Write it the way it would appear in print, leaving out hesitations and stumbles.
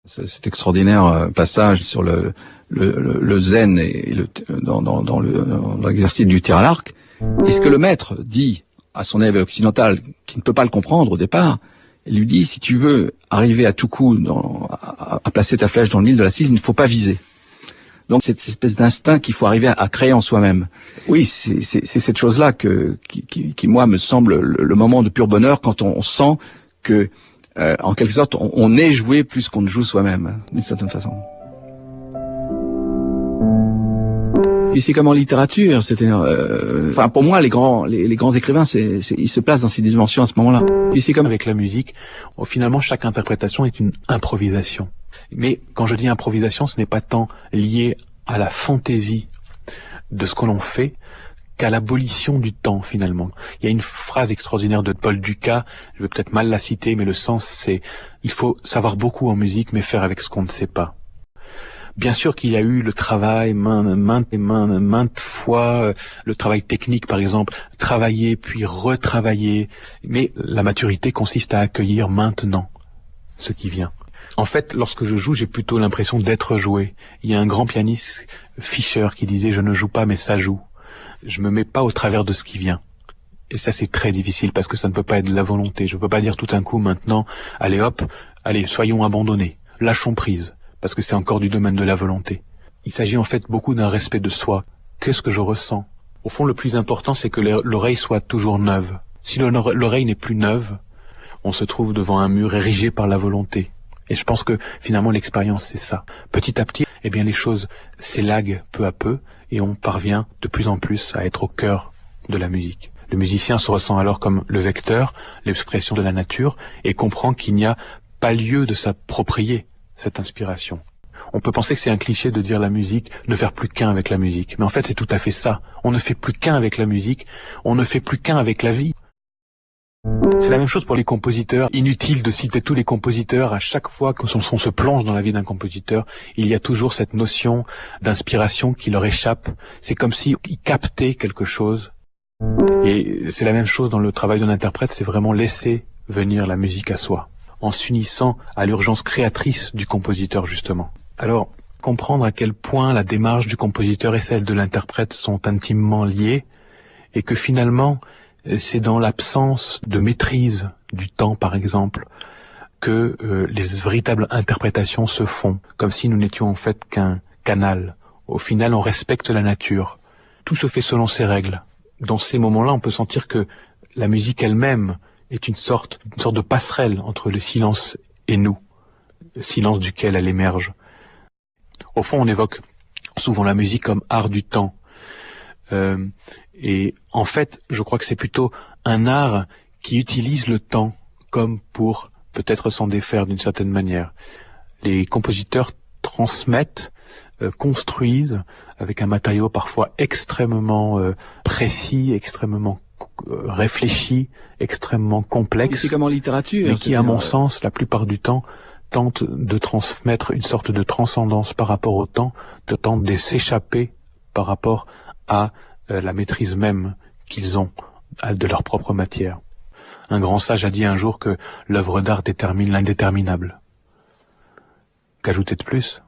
Cet extraordinaire passage sur le zen et dans l'exercice du tir à l'arc. Et ce que le maître dit à son élève occidental, qui ne peut pas le comprendre au départ, il lui dit, si tu veux arriver à tout coup à placer ta flèche dans le mille de la cible, il ne faut pas viser. Donc c'est cette espèce d'instinct qu'il faut arriver à créer en soi-même. Oui, c'est cette chose-là qui moi me semble le moment de pur bonheur, quand on sent que en quelque sorte on est joué plus qu'on ne joue soi-même, d'une certaine façon. Et c'est comme en littérature, enfin pour moi les grands écrivains, ils se placent dans ces dimensions à ce moment-là. Et c'est comme avec la musique, finalement chaque interprétation est une improvisation. Mais quand je dis improvisation, ce n'est pas tant lié à la fantaisie de ce que l'on fait qu'à l'abolition du temps finalement. Il y a une phrase extraordinaire de Paul Dukas, je vais peut-être mal la citer, mais le sens c'est « il faut savoir beaucoup en musique, mais faire avec ce qu'on ne sait pas ». Bien sûr qu'il y a eu le travail maintes fois, le travail technique par exemple, travailler puis retravailler, mais la maturité consiste à accueillir maintenant ce qui vient. En fait, lorsque je joue, j'ai plutôt l'impression d'être joué. Il y a un grand pianiste, Fischer, qui disait « je ne joue pas, mais ça joue ». Je me mets pas au travers de ce qui vient. Et ça, c'est très difficile, parce que ça ne peut pas être de la volonté. Je ne peux pas dire tout d'un coup, maintenant, allez hop, allez, soyons abandonnés, lâchons prise, parce que c'est encore du domaine de la volonté. Il s'agit en fait beaucoup d'un respect de soi. Qu'est-ce que je ressens? Au fond, le plus important, c'est que l'oreille soit toujours neuve. Si l'oreille n'est plus neuve, on se trouve devant un mur érigé par la volonté. Et je pense que finalement l'expérience c'est ça. Petit à petit, eh bien les choses s'élaguent peu à peu et on parvient de plus en plus à être au cœur de la musique. Le musicien se ressent alors comme le vecteur, l'expression de la nature et comprend qu'il n'y a pas lieu de s'approprier cette inspiration. On peut penser que c'est un cliché de dire la musique, ne faire plus qu'un avec la musique. Mais en fait c'est tout à fait ça. On ne fait plus qu'un avec la musique, on ne fait plus qu'un avec la vie. C'est la même chose pour les compositeurs. Inutile de citer tous les compositeurs. À chaque fois qu'on se plonge dans la vie d'un compositeur, il y a toujours cette notion d'inspiration qui leur échappe. C'est comme s'ils captaient quelque chose. Et c'est la même chose dans le travail d'un interprète, c'est vraiment laisser venir la musique à soi, en s'unissant à l'urgence créatrice du compositeur justement. Alors, comprendre à quel point la démarche du compositeur et celle de l'interprète sont intimement liées, et que finalement, c'est dans l'absence de maîtrise du temps, par exemple, que les véritables interprétations se font, comme si nous n'étions en fait qu'un canal. Au final, on respecte la nature. Tout se fait selon ses règles. Dans ces moments-là, on peut sentir que la musique elle-même est une sorte de passerelle entre le silence et nous, le silence duquel elle émerge. Au fond, on évoque souvent la musique comme art du temps. Et en fait, je crois que c'est plutôt un art qui utilise le temps comme pour peut-être s'en défaire d'une certaine manière. Les compositeurs transmettent, construisent avec un matériau parfois extrêmement précis, extrêmement réfléchi, extrêmement complexe. C'est comme en littérature. Mais qui, à mon sens, la plupart du temps, tente de transmettre une sorte de transcendance par rapport au temps, tente de s'échapper par rapport à la maîtrise même qu'ils ont de leur propre matière. Un grand sage a dit un jour que l'œuvre d'art détermine l'indéterminable. Qu'ajouter de plus ?